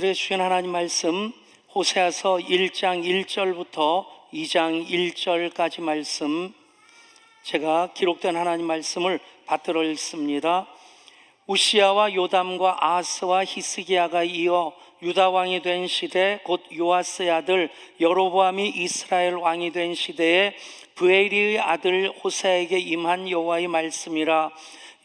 주신 하나님 말씀 호세아서 1장 1절부터 2장 1절까지 말씀, 제가 기록된 하나님 말씀을 받들어 읽습니다. 우시야와 요담과 아하스와 히스기야가 이어 유다 왕이 된 시대, 곧 요아스의 아들 여로보암이 이스라엘 왕이 된 시대에 브에리의 아들 호세아에게 임한 여호와의 말씀이라.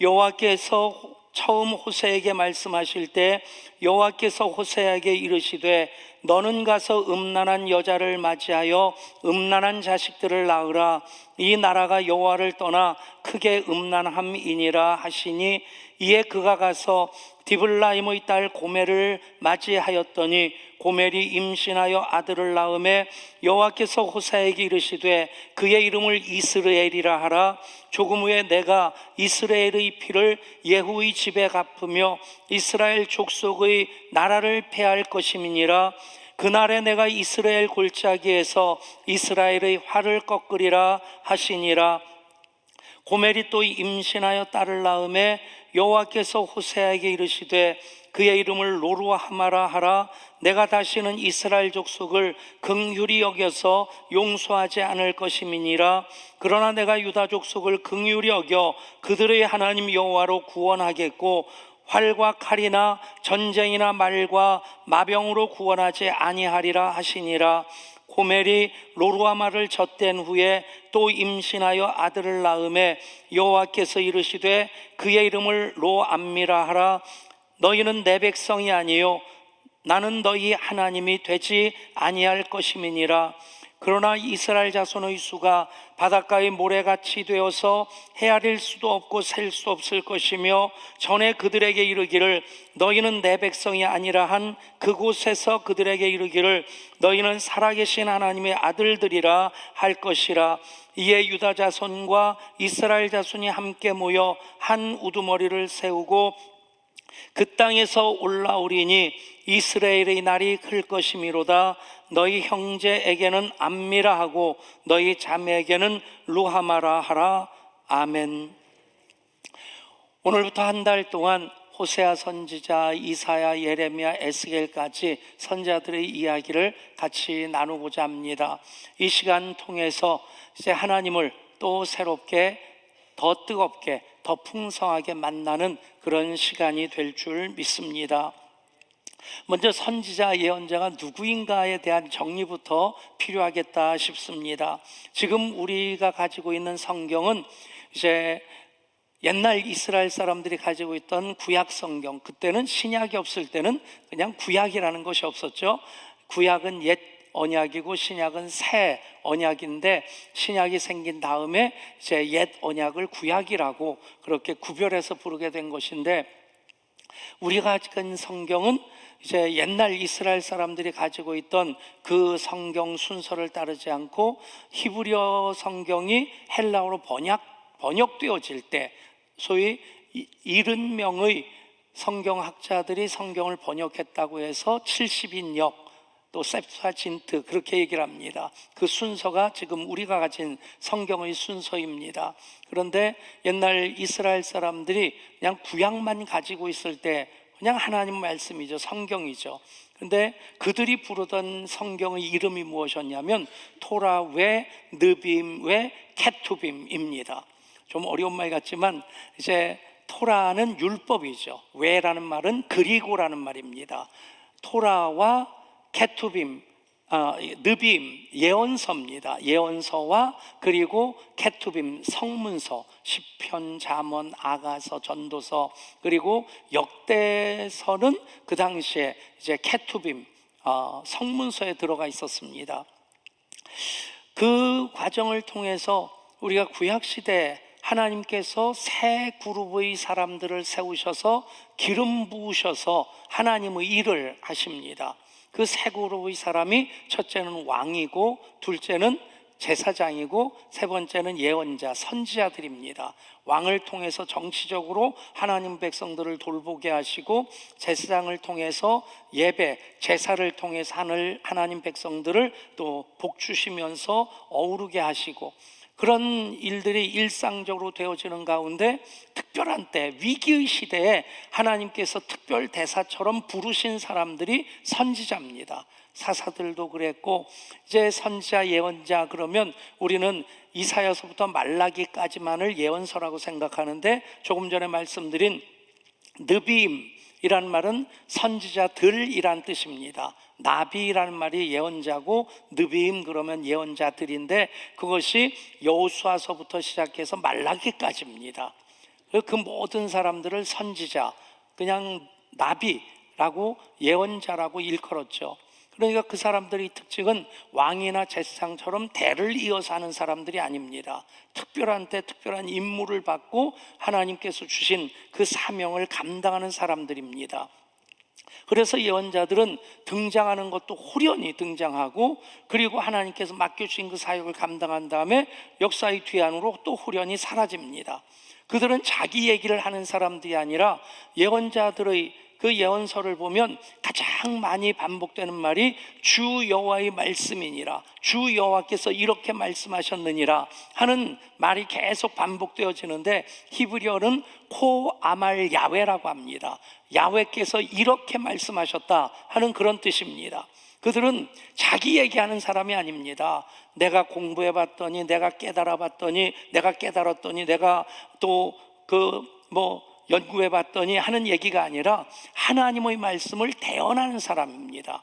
여호와께서 처음 호세아에게 말씀하실 때 여호와께서 호세아에게 이르시되 너는 가서 음란한 여자를 맞이하여 음란한 자식들을 낳으라. 이 나라가 여호와를 떠나 크게 음란함이니라 하시니, 이에 그가 가서 디블라임의 딸 고멜을 맞이하였더니 고멜이 임신하여 아들을 낳음에 여호와께서 호세아에게 이르시되 그의 이름을 이스라엘이라 하라. 조금 후에 내가 이스라엘의 피를 예후의 집에 갚으며 이스라엘 족속의 나라를 폐할 것임이니라. 그날에 내가 이스라엘 골짜기에서 이스라엘의 활을 꺾으리라 하시니라. 고멜이 또 임신하여 딸을 낳음에 여호와께서 호세아에게 이르시되 그의 이름을 로루하마라 하라. 내가 다시는 이스라엘 족속을 긍휼히 여겨서 용서하지 않을 것임이니라. 그러나 내가 유다 족속을 긍휼히 여겨 그들의 하나님 여호와로 구원하겠고 활과 칼이나 전쟁이나 말과 마병으로 구원하지 아니하리라 하시니라. 고멜이 로루아마를 젖댄 후에 또 임신하여 아들을 낳음에 여호와께서 이르시되 그의 이름을 로암미라 하라. 너희는 내 백성이 아니요 나는 너희 하나님이 되지 아니할 것임이니라. 그러나 이스라엘 자손의 수가 바닷가의 모래같이 되어서 헤아릴 수도 없고 셀 수 없을 것이며, 전에 그들에게 이르기를 너희는 내 백성이 아니라 한 그곳에서 그들에게 이르기를 너희는 살아계신 하나님의 아들들이라 할 것이라. 이에 유다 자손과 이스라엘 자손이 함께 모여 한 우두머리를 세우고 그 땅에서 올라오리니 이스라엘의 날이 클 것이미로다. 너희 형제에게는 암미라 하고 너희 자매에게는 루하마라 하라. 아멘. 오늘부터 한 달 동안 호세아 선지자, 이사야, 예레미야, 에스겔까지 선지자들의 이야기를 같이 나누고자 합니다. 이 시간 통해서 이제 하나님을 또 새롭게, 더 뜨겁게, 더 풍성하게 만나는 그런 시간이 될 줄 믿습니다. 먼저 선지자, 예언자가 누구인가에 대한 정리부터 필요하겠다 싶습니다. 지금 우리가 가지고 있는 성경은 이제 옛날 이스라엘 사람들이 가지고 있던 구약 성경, 그때는 신약이 없을 때는 그냥 구약이라는 것이 없었죠. 구약은 옛 언약이고 신약은 새 언약인데, 신약이 생긴 다음에 이제 옛 언약을 구약이라고 그렇게 구별해서 부르게 된 것인데, 우리가 가지고 있는 성경은 이제 옛날 이스라엘 사람들이 가지고 있던 그 성경 순서를 따르지 않고 히브리어 성경이 헬라어로 번역되어질 때, 소위 70명의 성경학자들이 성경을 번역했다고 해서 70인역 또 셉투아진트 그렇게 얘기를 합니다. 그 순서가 지금 우리가 가진 성경의 순서입니다. 그런데 옛날 이스라엘 사람들이 그냥 구약만 가지고 있을 때 그냥 하나님 말씀이죠, 성경이죠. 근데 그들이 부르던 성경의 이름이 무엇이었냐면 토라 외 느빔 외 케투빔입니다. 좀 어려운 말 같지만 이제 토라는 율법이죠. 외라는 말은 그리고라는 말입니다. 토라와 케투빔, 느빔, 예언서입니다. 예언서와 그리고 케투빔, 성문서, 시편, 잠언, 아가서, 전도서, 그리고 역대서는 그 당시에 이제 케투빔, 성문서에 들어가 있었습니다. 그 과정을 통해서 우리가 구약시대 하나님께서 새 그룹의 사람들을 세우셔서 기름 부으셔서 하나님의 일을 하십니다. 그 세 그룹의 사람이 첫째는 왕이고, 둘째는 제사장이고, 세 번째는 예언자, 선지자들입니다. 왕을 통해서 정치적으로 하나님 백성들을 돌보게 하시고, 제사장을 통해서 예배, 제사를 통해서 하나님 백성들을 또 복 주시면서 어우르게 하시고, 그런 일들이 일상적으로 되어지는 가운데 특별한 때, 위기의 시대에 하나님께서 특별 대사처럼 부르신 사람들이 선지자입니다. 사사들도 그랬고, 이제 선지자, 예언자 그러면 우리는 이사야서부터 말라기까지만을 예언서라고 생각하는데, 조금 전에 말씀드린 느비임이란 말은 선지자들이란 뜻입니다. 나비라는 말이 예언자고 느비임 그러면 예언자들인데, 그것이 여호수아서부터 시작해서 말라기까지입니다. 그 모든 사람들을 선지자, 그냥 나비라고 예언자라고 일컬었죠. 그러니까 그 사람들의 특징은 왕이나 제사장처럼 대를 이어서 하는 사람들이 아닙니다. 특별한 때 특별한 임무를 받고 하나님께서 주신 그 사명을 감당하는 사람들입니다. 그래서 예언자들은 등장하는 것도 호련히 등장하고, 그리고 하나님께서 맡겨주신 그 사역을 감당한 다음에 역사의 뒤안으로 또 호련히 사라집니다. 그들은 자기 얘기를 하는 사람들이 아니라, 예언자들의 그 예언서를 보면 가장 많이 반복되는 말이 주 여호와의 말씀이니라, 주 여호와께서 이렇게 말씀하셨느니라 하는 말이 계속 반복되어지는데, 히브리어는 코 아말 야훼라고 합니다. 야훼께서 이렇게 말씀하셨다 하는 그런 뜻입니다. 그들은 자기 얘기하는 사람이 아닙니다. 내가 공부해 봤더니, 내가 깨달아 봤더니, 내가 깨달았더니, 내가 또 연구해 봤더니 하는 얘기가 아니라 하나님의 말씀을 대언하는 사람입니다.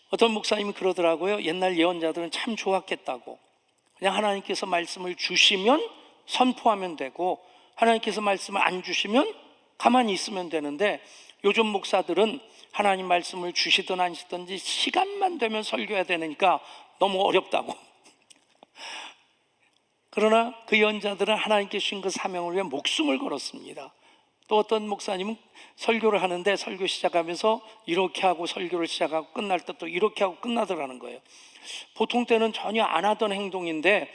어떤 목사님이 그러더라고요. 옛날 예언자들은 참 좋았겠다고. 그냥 하나님께서 말씀을 주시면 선포하면 되고, 하나님께서 말씀을 안 주시면 가만히 있으면 되는데, 요즘 목사들은 하나님 말씀을 주시든 안 주시든지 시간만 되면 설교해야 되니까 너무 어렵다고. 그러나 그 예언자들은 하나님께 주신 그 사명을 위해 목숨을 걸었습니다. 또 어떤 목사님은 설교를 하는데, 설교 시작하면서 이렇게 하고 설교를 시작하고 끝날 때 또 이렇게 하고 끝나더라는 거예요. 보통 때는 전혀 안 하던 행동인데,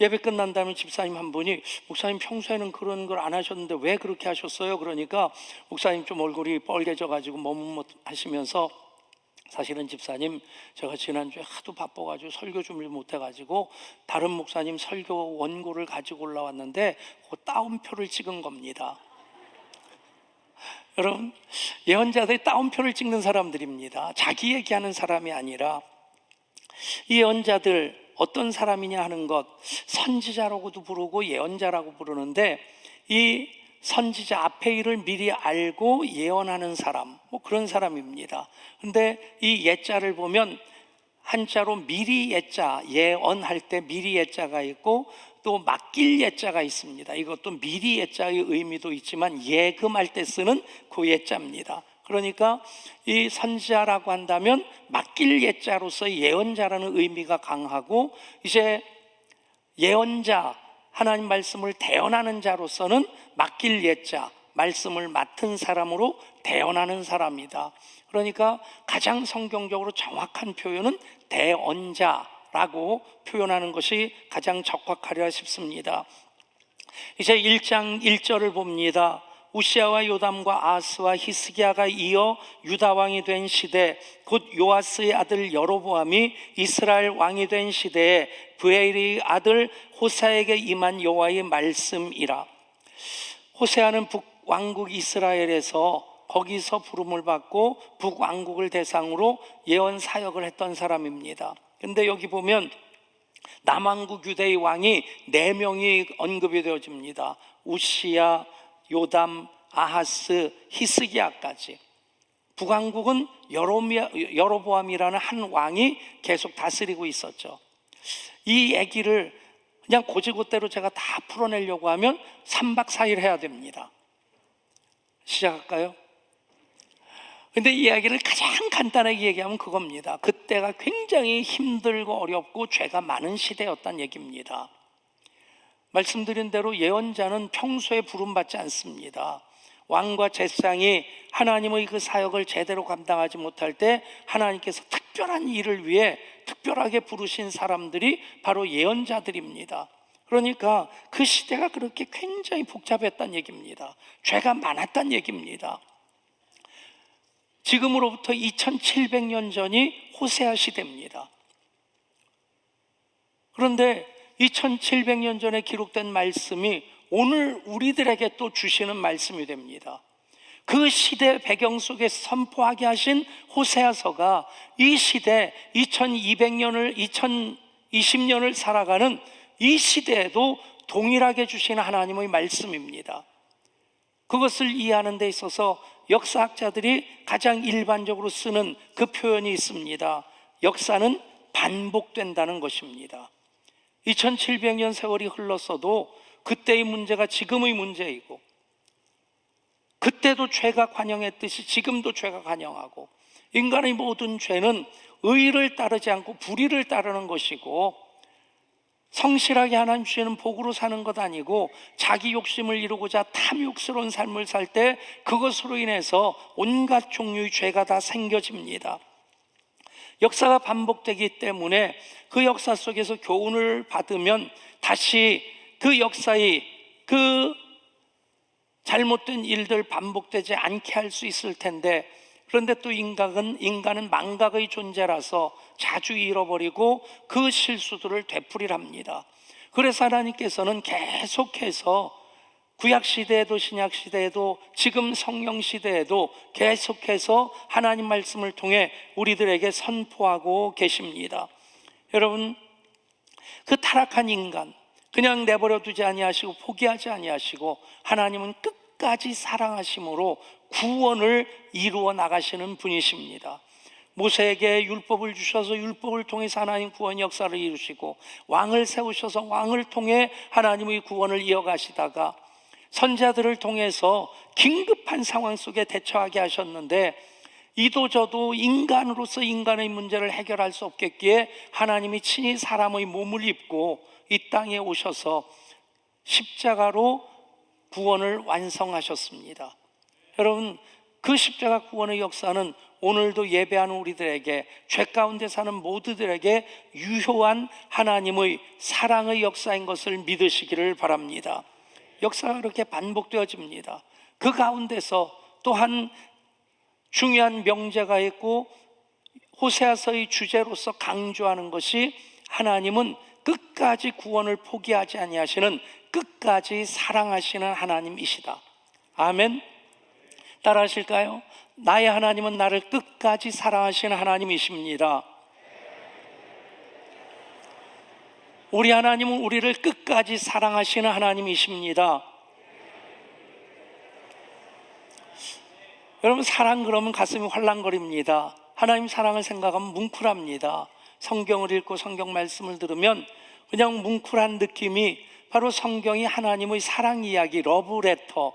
예배 끝난 다음에 집사님 한 분이 목사님 평소에는 그런 걸 안 하셨는데 왜 그렇게 하셨어요? 그러니까 목사님 좀 얼굴이 뻘개져 가지고 머뭇하시면서, 사실은 집사님, 제가 지난주에 하도 바빠가지고 설교 준비를 못해가지고 다른 목사님 설교 원고를 가지고 올라왔는데 그 따옴표를 찍은 겁니다. 여러분, 예언자들이 따옴표를 찍는 사람들입니다. 자기 얘기하는 사람이 아니라. 이 예언자들 어떤 사람이냐 하는 것, 선지자라고도 부르고 예언자라고 부르는데, 이 선지자 앞에 일을 미리 알고 예언하는 사람, 그런 사람입니다. 근데 이 예자를 보면 한자로 미리 예자, 예언할 때 미리 예자가 있고 또 맡길 예자가 있습니다. 이것도 미리 예자의 의미도 있지만 예금할 때 쓰는 그 예자입니다. 그러니까 이 선지자라고 한다면 맡길 예자로서 예언자라는 의미가 강하고, 이제 예언자, 하나님 말씀을 대언하는 자로서는 맡길 예자, 말씀을 맡은 사람으로 대언하는 사람이다. 그러니까 가장 성경적으로 정확한 표현은 대언자라고 표현하는 것이 가장 적확하리라 싶습니다. 이제 1장 1절을 봅니다. 우시아와 요담과 아스와 히스기야가 이어 유다 왕이 된 시대, 곧 요아스의 아들 여로보암이 이스라엘 왕이 된 시대에 브에일의 아들 호세아에게 임한 여호와의 말씀이라. 호세아는 북왕국 이스라엘에서 거기서 부름을 받고 북왕국을 대상으로 예언 사역을 했던 사람입니다. 근데 여기 보면 남왕국 유대의 왕이 4명이 언급이 되어집니다. 우시야, 요담, 아하스, 히스기야까지. 북왕국은 여로보암이라는 한 왕이 계속 다스리고 있었죠. 이 얘기를 그냥 고지고대로 제가 다 풀어내려고 하면 3박 4일 해야 됩니다. 시작할까요? 근데 이 이야기를 가장 간단하게 얘기하면 그겁니다. 그때가 굉장히 힘들고 어렵고 죄가 많은 시대였다는 얘기입니다. 말씀드린 대로 예언자는 평소에 부름받지 않습니다. 왕과 제사장이 하나님의 그 사역을 제대로 감당하지 못할 때 하나님께서 특별한 일을 위해 특별하게 부르신 사람들이 바로 예언자들입니다. 그러니까 그 시대가 그렇게 굉장히 복잡했다는 얘기입니다. 죄가 많았다는 얘기입니다. 지금으로부터 2700년 전이 호세아 시대입니다. 그런데 2700년 전에 기록된 말씀이 오늘 우리들에게 또 주시는 말씀이 됩니다. 그 시대 배경 속에 선포하게 하신 호세아서가 이 시대 2200년을 2020년을 살아가는 이 시대에도 동일하게 주시는 하나님의 말씀입니다. 그것을 이해하는 데 있어서 역사학자들이 가장 일반적으로 쓰는 그 표현이 있습니다. 역사는 반복된다는 것입니다. 2700년 세월이 흘렀어도 그때의 문제가 지금의 문제이고, 그때도 죄가 관영했듯이 지금도 죄가 관영하고, 인간의 모든 죄는 의를 따르지 않고 불의를 따르는 것이고, 성실하게 하나님 주시는 복으로 사는 것 아니고 자기 욕심을 이루고자 탐욕스러운 삶을 살 때 그것으로 인해서 온갖 종류의 죄가 다 생겨집니다. 역사가 반복되기 때문에 그 역사 속에서 교훈을 받으면 다시 그 역사의 그 잘못된 일들 반복되지 않게 할 수 있을 텐데, 그런데 또 인간은 망각의 존재라서 자주 잃어버리고 그 실수들을 되풀이합니다. 그래서 하나님께서는 계속해서 구약시대에도 신약시대에도 지금 성령시대에도 계속해서 하나님 말씀을 통해 우리들에게 선포하고 계십니다. 여러분, 그 타락한 인간 그냥 내버려 두지 아니하시고 포기하지 아니하시고 하나님은 끝까지 사랑하심으로 구원을 이루어 나가시는 분이십니다. 모세에게 율법을 주셔서 율법을 통해서 하나님 구원 역사를 이루시고, 왕을 세우셔서 왕을 통해 하나님의 구원을 이어가시다가 선지자들을 통해서 긴급한 상황 속에 대처하게 하셨는데, 이도 저도 인간으로서 인간의 문제를 해결할 수 없겠기에 하나님이 친히 사람의 몸을 입고 이 땅에 오셔서 십자가로 구원을 완성하셨습니다. 여러분, 그 십자가 구원의 역사는 오늘도 예배하는 우리들에게, 죄 가운데 사는 모두들에게 유효한 하나님의 사랑의 역사인 것을 믿으시기를 바랍니다. 역사가 그렇게 반복되어집니다. 그 가운데서 또한 중요한 명제가 있고 호세아서의 주제로서 강조하는 것이, 하나님은 끝까지 구원을 포기하지 아니하시는 끝까지 사랑하시는 하나님이시다. 아멘. 따라 하실까요? 나의 하나님은 나를 끝까지 사랑하시는 하나님이십니다. 우리 하나님은 우리를 끝까지 사랑하시는 하나님이십니다. 여러분, 사랑 그러면 가슴이 활랑거립니다. 하나님 사랑을 생각하면 뭉클합니다. 성경을 읽고 성경 말씀을 들으면 그냥 뭉클한 느낌이 바로 성경이 하나님의 사랑 이야기, 러브레터이기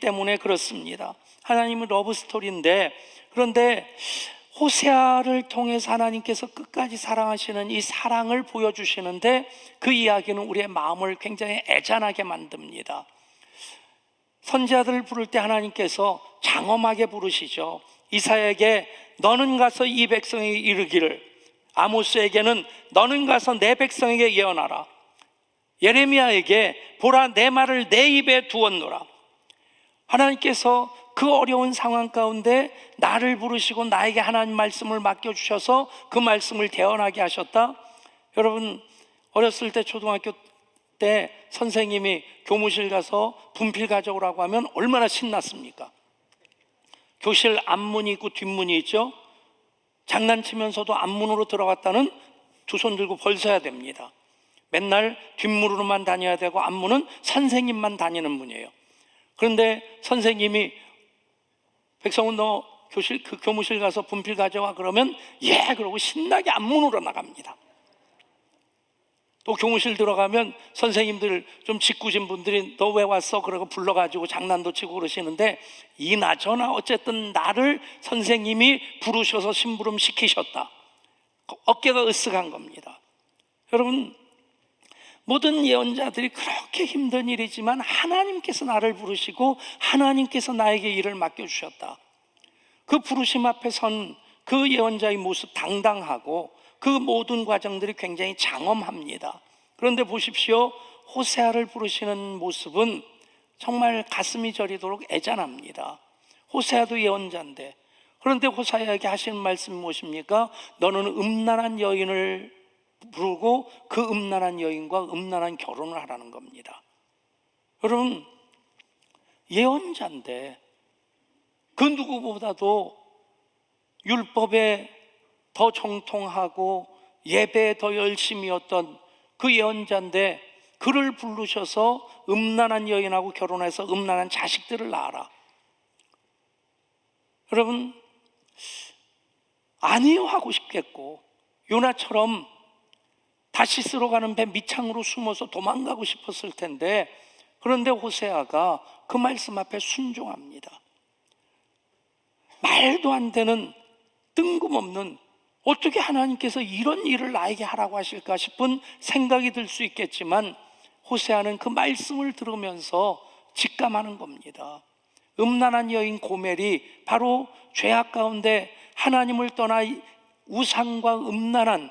때문에 그렇습니다. 하나님은 러브스토리인데, 그런데 호세아를 통해서 하나님께서 끝까지 사랑하시는 이 사랑을 보여주시는데, 그 이야기는 우리의 마음을 굉장히 애잔하게 만듭니다. 선지자들을 부를 때 하나님께서 장엄하게 부르시죠. 이사야에게 너는 가서 이 백성에게 이르기를, 아모스에게는 너는 가서 내 백성에게 예언하라, 예레미야에게 보라 내 말을 내 입에 두었노라. 하나님께서 그 어려운 상황 가운데 나를 부르시고 나에게 하나님 말씀을 맡겨주셔서 그 말씀을 대언하게 하셨다. 여러분, 어렸을 때 초등학교 때 선생님이 교무실 가서 분필 가져오라고 하면 얼마나 신났습니까? 교실 앞문이 있고 뒷문이 있죠. 장난치면서도 앞문으로 들어갔다는 두 손 들고 벌써야 됩니다. 맨날 뒷문으로만 다녀야 되고 앞문은 선생님만 다니는 문이에요. 그런데 선생님이 백성은 너 교무실 가서 분필 가져와 그러면 예 그러고 신나게 앞문으로 나갑니다. 또 교무실 들어가면 선생님들 좀 짓궂은 분들이 너 왜 왔어? 그러고 불러가지고 장난도 치고 그러시는데, 이나저나 어쨌든 나를 선생님이 부르셔서 심부름 시키셨다. 어깨가 으쓱한 겁니다. 여러분, 모든 예언자들이 그렇게 힘든 일이지만 하나님께서 나를 부르시고 하나님께서 나에게 일을 맡겨주셨다. 그 부르심 앞에 선 그 예언자의 모습 당당하고 그 모든 과정들이 굉장히 장엄합니다. 그런데 보십시오, 호세아를 부르시는 모습은 정말 가슴이 저리도록 애잔합니다. 호세아도 예언자인데, 그런데 호세아에게 하시는 말씀이 무엇입니까? 너는 음란한 여인을 부르고 그 음란한 여인과 음란한 결혼을 하라는 겁니다. 여러분, 예언자인데 그 누구보다도 율법에 더 정통하고 예배에 더 열심이었던 그 예언자인데 그를 부르셔서 음란한 여인하고 결혼해서 음란한 자식들을 낳아라. 여러분, 아니요 하고 싶겠고 요나처럼 다시스로 가는 배 밑창으로 숨어서 도망가고 싶었을 텐데, 그런데 호세아가 그 말씀 앞에 순종합니다. 말도 안 되는, 뜬금없는, 어떻게 하나님께서 이런 일을 나에게 하라고 하실까 싶은 생각이 들 수 있겠지만 호세아는 그 말씀을 들으면서 직감하는 겁니다. 음란한 여인 고멜이 바로 죄악 가운데 하나님을 떠나 우상과 음란한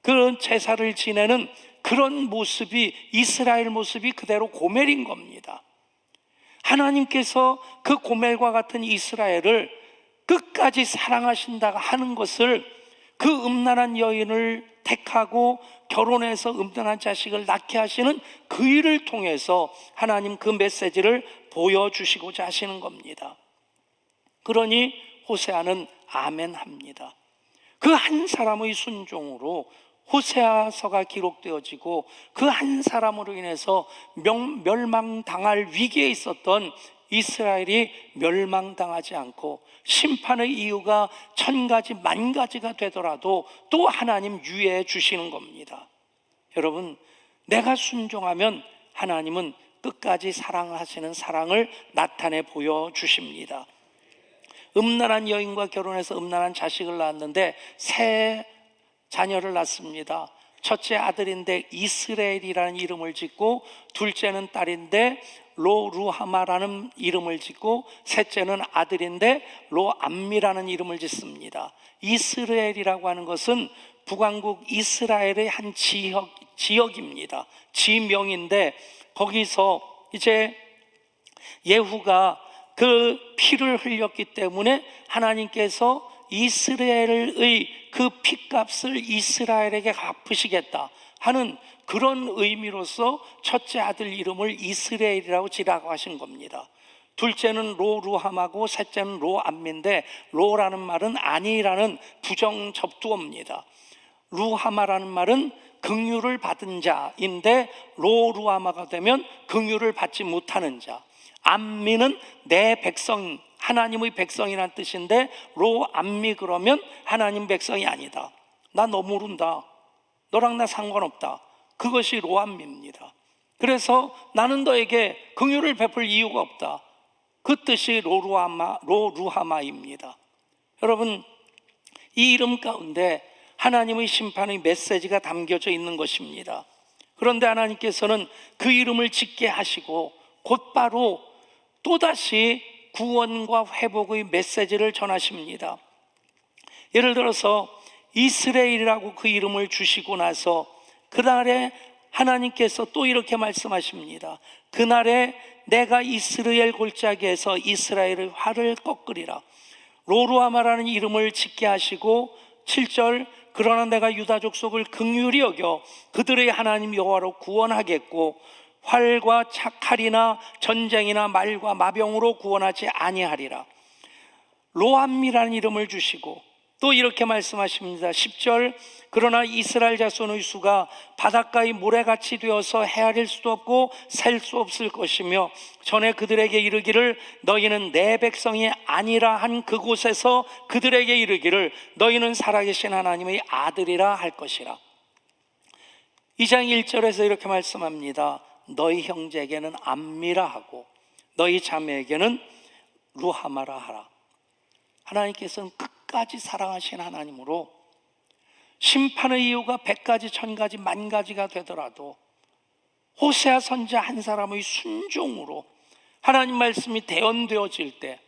그런 제사를 지내는 그런 모습이, 이스라엘 모습이 그대로 고멜인 겁니다. 하나님께서 그 고멜과 같은 이스라엘을 끝까지 사랑하신다고 하는 것을, 그 음란한 여인을 택하고 결혼해서 음란한 자식을 낳게 하시는 그 일을 통해서 하나님 그 메시지를 보여주시고자 하시는 겁니다. 그러니 호세아는 아멘합니다. 그 한 사람의 순종으로 호세아서가 기록되어지고 그 한 사람으로 인해서 멸망당할 위기에 있었던 이스라엘이 멸망당하지 않고 심판의 이유가 1000가지 만가지가 되더라도 또 하나님 유예해 주시는 겁니다. 여러분, 내가 순종하면 하나님은 끝까지 사랑하시는 사랑을 나타내 보여주십니다. 음란한 여인과 결혼해서 음란한 자식을 낳았는데 세 자녀를 낳습니다. 첫째 아들인데 이스라엘이라는 이름을 짓고, 둘째는 딸인데 로루하마라는 이름을 짓고, 셋째는 아들인데 로암미라는 이름을 짓습니다. 이스라엘이라고 하는 것은 북왕국 이스라엘의 한 지역입니다. 지명인데 거기서 이제 예후가 그 피를 흘렸기 때문에 하나님께서 이스라엘의 그 피값을 이스라엘에게 갚으시겠다 하는 그런 의미로서 첫째 아들 이름을 이스라엘이라고 지라고 하신 겁니다. 둘째는 로루함하고 셋째는 로암미인데, 로라는 말은 아니라는 부정 접두어입니다. 루하마라는 말은 긍휼을 받은 자인데 로루하마가 되면 긍휼을 받지 못하는 자. 암미는 내 백성, 하나님의 백성이란 뜻인데 로암미 그러면 하나님 백성이 아니다. 나 너 모른다. 너랑 나 상관없다. 그것이 로암미입니다. 그래서 나는 너에게 긍휼을 베풀 이유가 없다. 그 뜻이 로루하마입니다. 여러분, 이 이름 가운데 하나님의 심판의 메시지가 담겨져 있는 것입니다. 그런데 하나님께서는 그 이름을 짓게 하시고 곧바로 또다시 구원과 회복의 메시지를 전하십니다. 예를 들어서 이스라엘이라고 그 이름을 주시고 나서 그날에 하나님께서 또 이렇게 말씀하십니다. 그날에 내가 이스라엘 골짜기에서 이스라엘의 활을 꺾으리라. 로루하마라는 이름을 짓게 하시고 7절, 그러나 내가 유다 족속을 긍휼히 여겨 그들의 하나님 여호와로 구원하겠고 활과 칼이나 전쟁이나 말과 마병으로 구원하지 아니하리라. 로암미라는 이름을 주시고 또 이렇게 말씀하십니다. 10절, 그러나 이스라엘 자손의 수가 바닷가의 모래같이 되어서 헤아릴 수도 없고 셀 수 없을 것이며 전에 그들에게 이르기를 너희는 내 백성이 아니라 한 그곳에서 그들에게 이르기를 너희는 살아계신 하나님의 아들이라 할 것이라. 2장 1절에서 이렇게 말씀합니다. 너희 형제에게는 암미라 하고 너희 자매에게는 루하마라 하라. 하나님께서는 끝까지 사랑하신 하나님으로 심판의 이유가 100가지, 1000가지, 만가지가 되더라도 호세아 선지자 한 사람의 순종으로 하나님 말씀이 대언되어질 때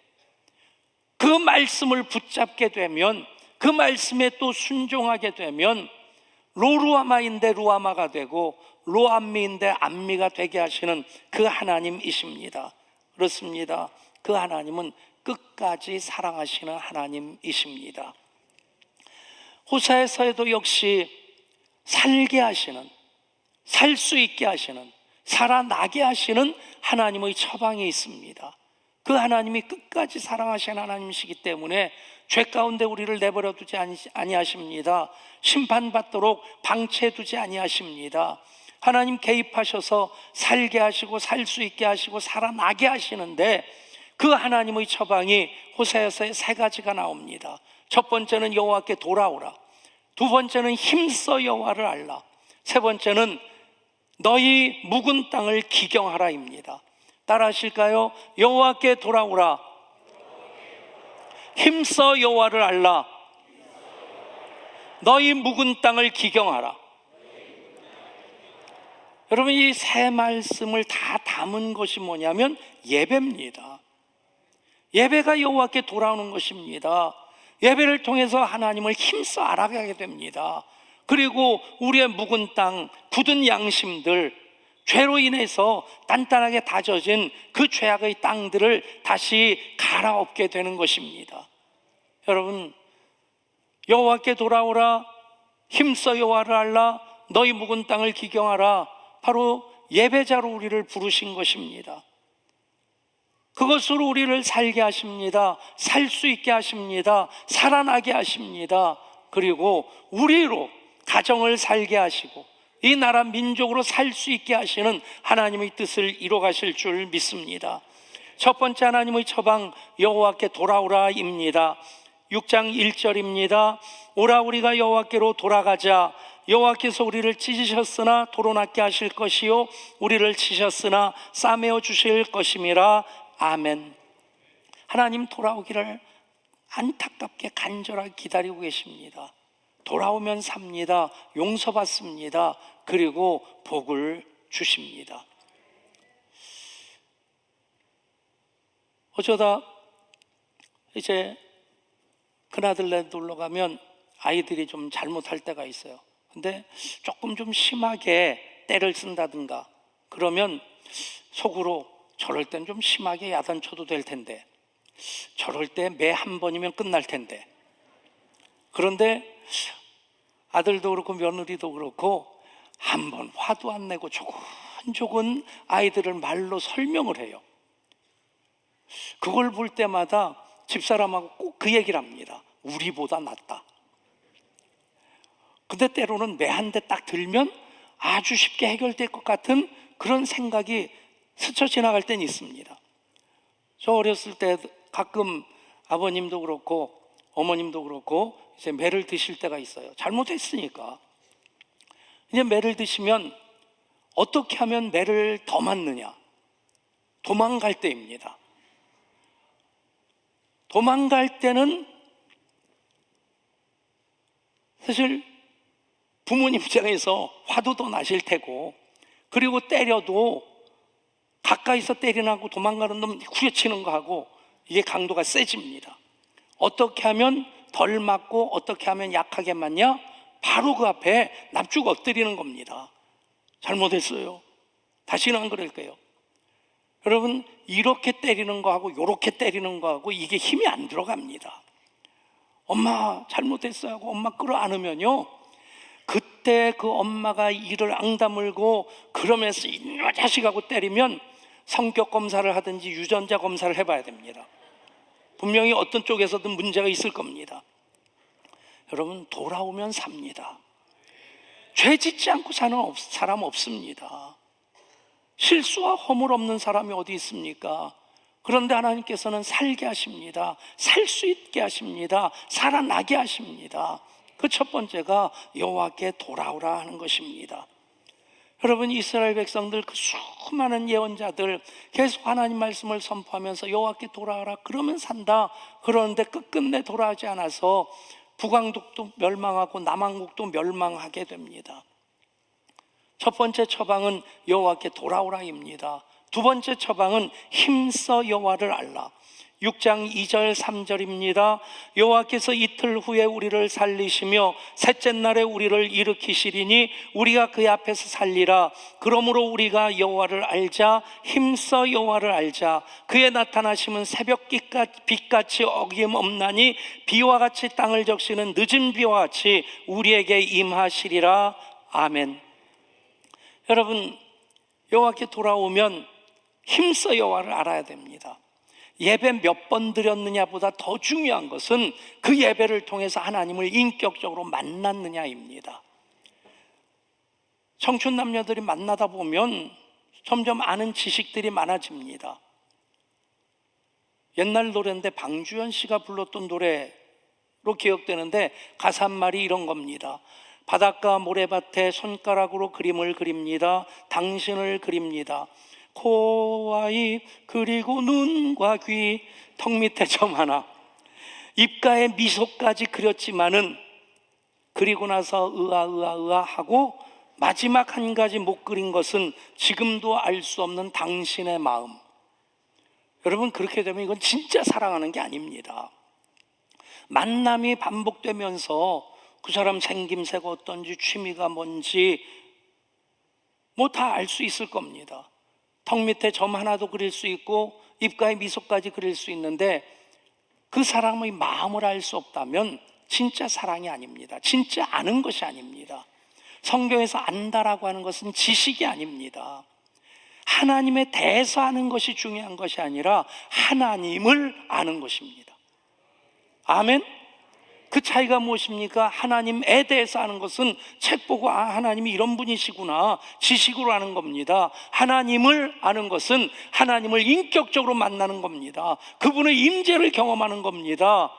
그 말씀을 붙잡게 되면, 그 말씀에 또 순종하게 되면 로루아마인데 루아마가 되고 로암미인데 암미가 되게 하시는 그 하나님이십니다. 그렇습니다. 그 하나님은 끝까지 사랑하시는 하나님이십니다. 호세아서에도 역시 살게 하시는, 살 수 있게 하시는, 살아나게 하시는 하나님의 처방이 있습니다. 그 하나님이 끝까지 사랑하시는 하나님이시기 때문에 죄 가운데 우리를 내버려 두지 아니하십니다. 심판받도록 방치해두지 아니하십니다. 하나님 개입하셔서 살게 하시고 살 수 있게 하시고 살아나게 하시는데, 그 하나님의 처방이 호세아서에 세 가지가 나옵니다. 첫 번째는 여호와께 돌아오라, 두 번째는 힘써 여호와를 알라, 세 번째는 너희 묵은 땅을 기경하라입니다. 따라 하실까요? 여호와께 돌아오라, 힘써 여호와를 알라, 너희 묵은 땅을 기경하라. 여러분, 이 세 말씀을 다 담은 것이 뭐냐면 예배입니다. 예배가 여호와께 돌아오는 것입니다. 예배를 통해서 하나님을 힘써 알아가게 됩니다. 그리고 우리의 묵은 땅, 굳은 양심들, 죄로 인해서 단단하게 다져진 그 죄악의 땅들을 다시 갈아엎게 되는 것입니다. 여러분, 여호와께 돌아오라, 힘써 여호와를 알라, 너희 묵은 땅을 기경하라, 바로 예배자로 우리를 부르신 것입니다. 그것으로 우리를 살게 하십니다. 살 수 있게 하십니다. 살아나게 하십니다. 그리고 우리로 가정을 살게 하시고 이 나라 민족으로 살 수 있게 하시는 하나님의 뜻을 이뤄가실 줄 믿습니다. 첫 번째 하나님의 처방, 여호와께 돌아오라입니다. 6장 1절입니다. 오라, 우리가 여호와께로 돌아가자. 여호와께서 우리를 찢으셨으나 도로낫게 하실 것이요, 우리를 치셨으나 싸매어 주실 것임이라. 아멘. 하나님 돌아오기를 안타깝게 간절하게 기다리고 계십니다. 돌아오면 삽니다. 용서받습니다. 그리고 복을 주십니다. 어쩌다 이제 큰아들네 놀러 가면 아이들이 좀 잘못할 때가 있어요. 근데 조금 좀 심하게 때를 쓴다든가 그러면 속으로 저럴 땐 좀 심하게 야단쳐도 될 텐데, 저럴 때 매 한 번이면 끝날 텐데. 그런데 아들도 그렇고 며느리도 그렇고 한 번 화도 안 내고 조곤조곤 아이들을 말로 설명을 해요. 그걸 볼 때마다 집사람하고 꼭 그 얘기를 합니다. 우리보다 낫다. 근데 때로는 매 한 대 딱 들면 아주 쉽게 해결될 것 같은 그런 생각이 스쳐 지나갈 때는 있습니다. 저 어렸을 때 가끔 아버님도 그렇고 어머님도 그렇고 이제 매를 드실 때가 있어요. 잘못했으니까. 이제 매를 드시면 어떻게 하면 매를 더 맞느냐? 도망갈 때입니다. 도망갈 때는 사실 부모님 입장에서 화도 더 나실 테고, 그리고 때려도 가까이서 때리나고 도망가는 놈 후려치는 거하고 이게 강도가 세집니다. 어떻게 하면 덜 맞고 어떻게 하면 약하게 맞냐? 바로 그 앞에 납죽 엎드리는 겁니다. 잘못했어요. 다시는 안 그럴 거예요. 여러분, 이렇게 때리는 거하고 이렇게 때리는 거하고 이게 힘이 안 들어갑니다. 엄마 잘못했어요 하고 엄마 끌어안으면요, 그때 그 엄마가 이를 앙다물고 그러면서 이 자식하고 때리면 성격 검사를 하든지 유전자 검사를 해봐야 됩니다. 분명히 어떤 쪽에서든 문제가 있을 겁니다. 여러분, 돌아오면 삽니다. 죄 짓지 않고 사는 사람 없습니다. 실수와 허물 없는 사람이 어디 있습니까? 그런데 하나님께서는 살게 하십니다. 살 수 있게 하십니다. 살아나게 하십니다. 그 첫 번째가 여호와께 돌아오라 하는 것입니다. 여러분, 이스라엘 백성들 그 수많은 예언자들 계속 하나님 말씀을 선포하면서 여호와께 돌아오라, 그러면 산다. 그러는데 끝끝내 돌아오지 않아서 북왕국도 멸망하고 남왕국도 멸망하게 됩니다. 첫 번째 처방은 여호와께 돌아오라입니다. 두 번째 처방은 힘써 여호와를 알라. 6장 2절 3절입니다. 여호와께서 이틀 후에 우리를 살리시며 셋째 날에 우리를 일으키시리니 우리가 그의 앞에서 살리라. 그러므로 우리가 여호와를 알자. 힘써 여호와를 알자. 그의 나타나심은 새벽 빛같이 어김없나니 비와 같이 땅을 적시는 늦은 비와 같이 우리에게 임하시리라. 아멘. 여러분, 여호와께 돌아오면 힘써 여호와를 알아야 됩니다. 예배 몇 번 드렸느냐보다 더 중요한 것은 그 예배를 통해서 하나님을 인격적으로 만났느냐입니다. 청춘 남녀들이 만나다 보면 점점 아는 지식들이 많아집니다. 옛날 노래인데 방주현 씨가 불렀던 노래로 기억되는데 가사 한 말이 이런 겁니다. 바닷가 모래밭에 손가락으로 그림을 그립니다. 당신을 그립니다. 코와 입 그리고 눈과 귀, 턱 밑에 점 하나, 입가에 미소까지 그렸지만은 그리고 나서 으아 하고 마지막 한 가지 못 그린 것은 지금도 알 수 없는 당신의 마음. 여러분, 그렇게 되면 이건 진짜 사랑하는 게 아닙니다. 만남이 반복되면서 그 사람 생김새가 어떤지, 취미가 뭔지 뭐 다 알 수 있을 겁니다. 턱 밑에 점 하나도 그릴 수 있고 입가에 미소까지 그릴 수 있는데 그 사람의 마음을 알 수 없다면 진짜 사랑이 아닙니다. 진짜 아는 것이 아닙니다. 성경에서 안다라고 하는 것은 지식이 아닙니다. 하나님에 대해서 아는 것이 중요한 것이 아니라 하나님을 아는 것입니다. 아멘? 그 차이가 무엇입니까? 하나님에 대해서 아는 것은 책 보고 하나님이 이런 분이시구나, 지식으로 아는 겁니다. 하나님을 아는 것은 하나님을 인격적으로 만나는 겁니다. 그분의 임재를 경험하는 겁니다.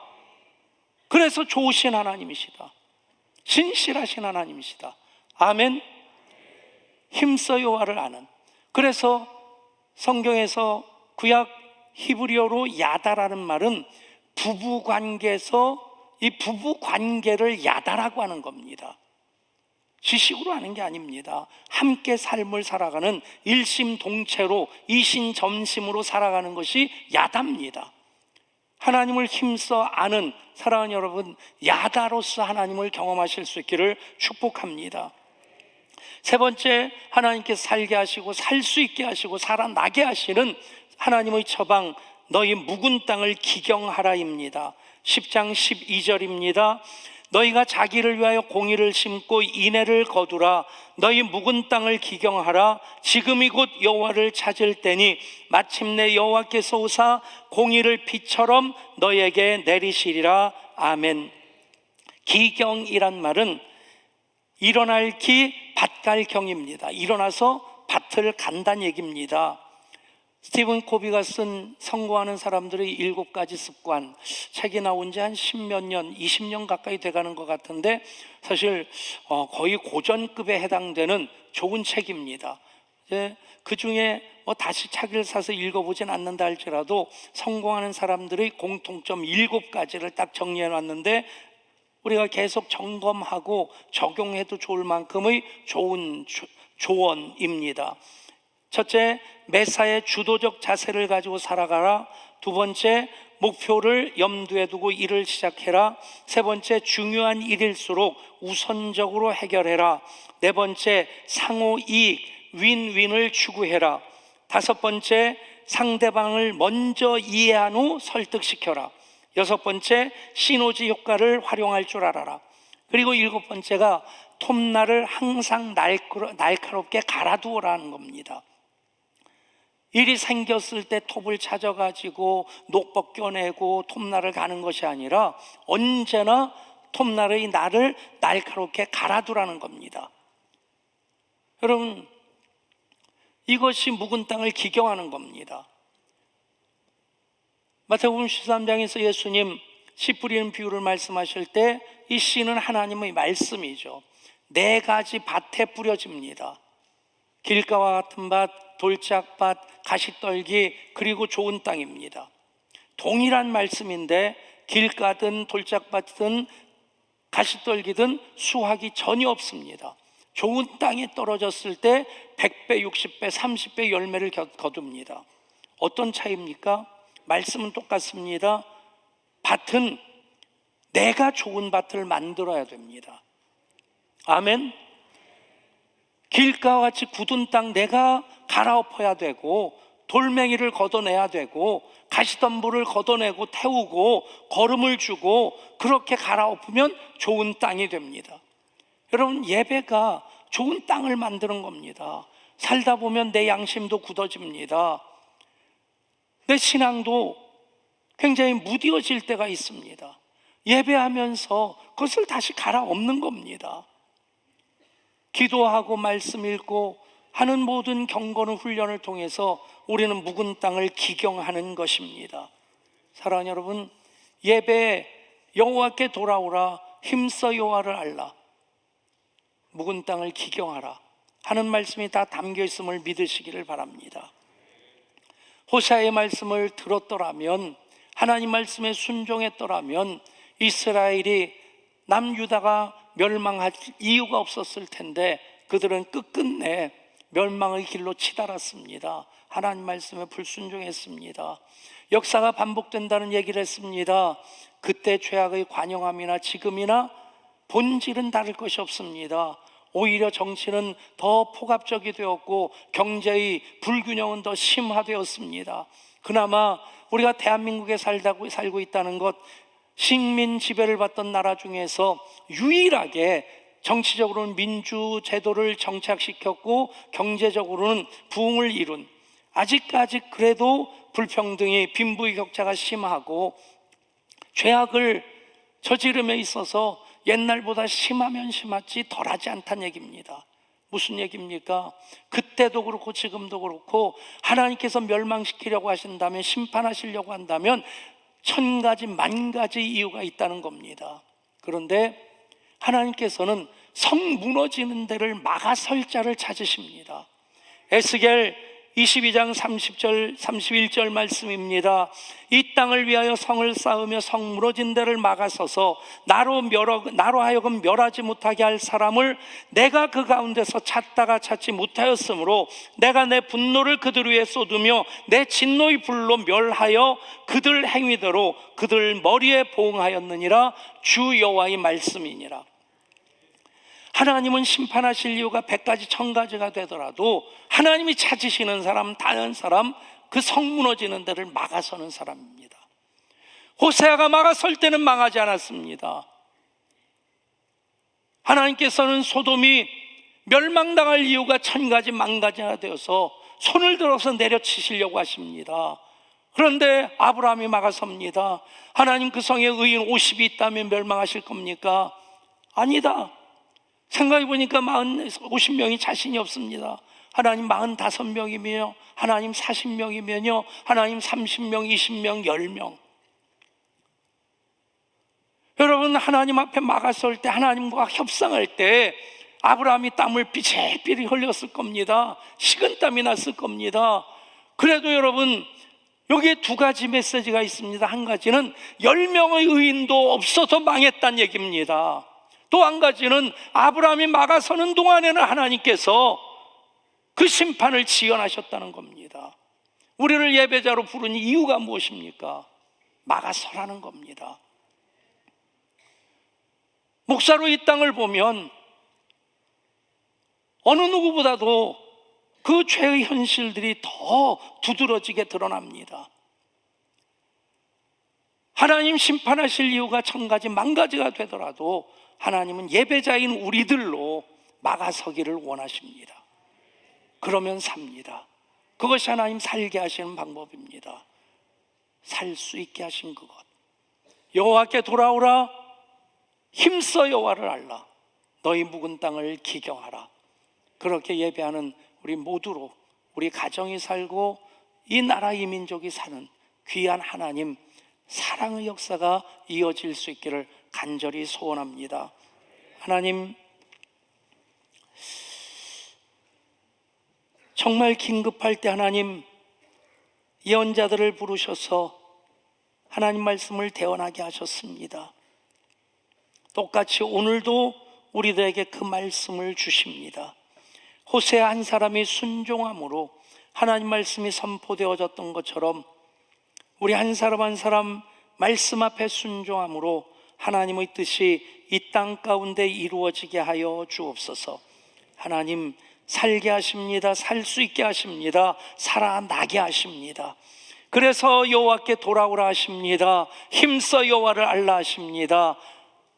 그래서 좋으신 하나님이시다. 신실하신 하나님이시다. 아멘. 힘써 여호와를 아는. 그래서 성경에서 구약 히브리어로 야다라는 말은 부부관계에서 이 부부관계를 야다라고 하는 겁니다. 지식으로 하는 게 아닙니다. 함께 삶을 살아가는 일심동체로 이신점심으로 살아가는 것이 야다입니다. 하나님을 힘써 아는 사랑하는 여러분, 야다로서 하나님을 경험하실 수 있기를 축복합니다. 세 번째, 하나님께서 살게 하시고 살 수 있게 하시고 살아나게 하시는 하나님의 처방, 너희 묵은 땅을 기경하라입니다. 10장 12절입니다. 너희가 자기를 위하여 공의를 심고 인애를 거두라. 너희 묵은 땅을 기경하라. 지금이 곧 여호와를 찾을 때니 마침내 여호와께서 오사 공의를 비처럼 너희에게 내리시리라. 아멘. 기경이란 말은 일어날 기 밭갈 경입니다. 일어나서 밭을 간다는 얘기입니다. 스티븐 코비가 쓴 성공하는 사람들의 7가지 습관, 책이 나온 지 한 10몇 년, 20년 가까이 돼가는 것 같은데 사실 거의 고전급에 해당되는 좋은 책입니다. 그 중에 다시 책을 사서 읽어보진 않는다 할지라도 성공하는 사람들의 공통점 7가지를 딱 정리해 놨는데 우리가 계속 점검하고 적용해도 좋을 만큼의 좋은 조언입니다. 첫째, 매사에 주도적 자세를 가지고 살아가라. 두 번째, 목표를 염두에 두고 일을 시작해라. 세 번째, 중요한 일일수록 우선적으로 해결해라. 네 번째, 상호 이익, 윈윈을 추구해라. 다섯 번째, 상대방을 먼저 이해한 후 설득시켜라. 여섯 번째, 시너지 효과를 활용할 줄 알아라. 그리고 일곱 번째가 톱날을 항상 날카롭게 갈아두어라는 겁니다. 일이 생겼을 때 톱을 찾아가지고 녹복 껴내고 톱날을 가는 것이 아니라 언제나 톱날의 날을 날카롭게 갈아두라는 겁니다. 여러분, 이것이 묵은 땅을 기경하는 겁니다. 마태복음 13장에서 예수님 씨 뿌리는 비유를 말씀하실 때 이 씨는 하나님의 말씀이죠. 4가지 밭에 뿌려집니다. 길가와 같은 밭, 돌짝밭, 가시떨기, 그리고 좋은 땅입니다. 동일한 말씀인데 길가든 돌짝밭든 가시떨기든 수확이 전혀 없습니다. 좋은 땅에 떨어졌을 때 100배, 60배, 30배 열매를 거둡니다. 어떤 차이입니까? 말씀은 똑같습니다. 밭은 내가 좋은 밭을 만들어야 됩니다. 아멘. 길가와 같이 굳은 땅 내가 갈아엎어야 되고 돌멩이를 걷어내야 되고 가시덤불을 걷어내고 태우고 거름을 주고 그렇게 갈아엎으면 좋은 땅이 됩니다. 여러분, 예배가 좋은 땅을 만드는 겁니다. 살다 보면 내 양심도 굳어집니다. 내 신앙도 굉장히 무뎌질 때가 있습니다. 예배하면서 그것을 다시 갈아엎는 겁니다. 기도하고 말씀 읽고 하는 모든 경건의 훈련을 통해서 우리는 묵은 땅을 기경하는 것입니다. 사랑하는 여러분, 예배 여호와께 돌아오라, 힘써 여호와를 알라, 묵은 땅을 기경하라 하는 말씀이 다 담겨 있음을 믿으시기를 바랍니다. 호세아의 말씀을 들었더라면, 하나님 말씀에 순종했더라면 이스라엘이 남유다가 멸망할 이유가 없었을 텐데 그들은 끝끝내 멸망의 길로 치달았습니다. 하나님 말씀에 불순종했습니다. 역사가 반복된다는 얘기를 했습니다. 그때 죄악의 관영함이나 지금이나 본질은 다를 것이 없습니다. 오히려 정치는 더 폭압적이 되었고 경제의 불균형은 더 심화되었습니다. 그나마 우리가 대한민국에 살고 있다는 것, 식민 지배를 받던 나라 중에서 유일하게 정치적으로는 민주제도를 정착시켰고 경제적으로는 부흥을 이룬, 아직까지 그래도 불평등이, 빈부격차가 심하고 죄악을 저지름에 있어서 옛날보다 심하면 심하지 덜하지 않다는 얘기입니다. 무슨 얘기입니까? 그때도 그렇고 지금도 그렇고 하나님께서 멸망시키려고 하신다면, 심판하시려고 한다면 1000가지 만가지 이유가 있다는 겁니다. 그런데 하나님께서는 성 무너지는 데를 막아설 자를 찾으십니다. 에스겔 22장 30절 31절 말씀입니다. 이 땅을 위하여 성을 쌓으며 성 무너진 데를 막아서서 나로 하여금 멸하지 못하게 할 사람을 내가 그 가운데서 찾다가 찾지 못하였으므로 내가 내 분노를 그들 위에 쏟으며 내 진노의 불로 멸하여 그들 행위대로 그들 머리에 보응하였느니라. 주 여호와의 말씀이니라. 하나님은 심판하실 이유가 100가지 1000가지가 되더라도 하나님이 찾으시는 사람, 다른 사람, 그 성 무너지는 데를 막아서는 사람입니다. 호세아가 막아설 때는 망하지 않았습니다. 하나님께서는 소돔이 멸망당할 이유가 1000가지 만가지가 되어서 손을 들어서 내려치시려고 하십니다. 그런데 아브라함이 막아섭니다. 하나님, 그 성에 의인 50이 있다면 멸망하실 겁니까? 아니다. 생각해보니까 50명이 자신이 없습니다. 하나님 45명이며 하나님 40명이면요, 하나님 30명, 20명, 10명. 여러분, 하나님 앞에 막아설 때, 하나님과 협상할 때 아브라함이 땀을 삐질삐질 흘렸을 겁니다. 식은땀이 났을 겁니다. 그래도 여러분, 여기에 2가지 메시지가 있습니다. 한 가지는 10명의 의인도 없어서 망했다는 얘기입니다. 또 한 가지는 아브라함이 막아서는 동안에는 하나님께서 그 심판을 지연하셨다는 겁니다. 우리를 예배자로 부른 이유가 무엇입니까? 막아서라는 겁니다. 목사로 이 땅을 보면 어느 누구보다도 그 죄의 현실들이 더 두드러지게 드러납니다. 하나님 심판하실 이유가 1000가지 만가지가 되더라도 하나님은 예배자인 우리들로 막아서기를 원하십니다. 그러면 삽니다. 그것이 하나님 살게 하시는 방법입니다. 살 수 있게 하신 그것. 여호와께 돌아오라, 힘써 여호와를 알라, 너희 묵은 땅을 기경하라. 그렇게 예배하는 우리 모두로 우리 가정이 살고 이 나라 이 민족이 사는 귀한 하나님 사랑의 역사가 이어질 수 있기를 간절히 소원합니다. 하나님, 정말 긴급할 때 하나님 예언자들을 부르셔서 하나님 말씀을 대언하게 하셨습니다. 똑같이 오늘도 우리들에게 그 말씀을 주십니다. 호세아 한 사람이 순종함으로 하나님 말씀이 선포되어졌던 것처럼 우리 한 사람 한 사람 말씀 앞에 순종함으로 하나님의 뜻이 이 땅 가운데 이루어지게 하여 주옵소서. 하나님, 살게 하십니다. 살 수 있게 하십니다. 살아나게 하십니다. 그래서 여호와께 돌아오라 하십니다. 힘써 여호와를 알라 하십니다.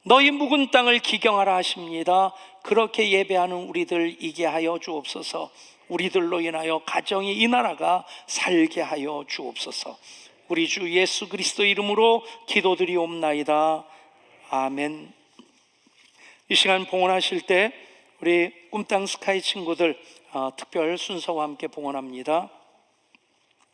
너희 묵은 땅을 기경하라 하십니다. 그렇게 예배하는 우리들 있게 하여 주옵소서. 우리들로 인하여 가정이 이 나라가 살게 하여 주옵소서. 우리 주 예수 그리스도 이름으로 기도드리옵나이다. 아멘. 이 시간 봉헌하실 때 우리 꿈땅 스카이 친구들 특별 순서와 함께 봉헌합니다.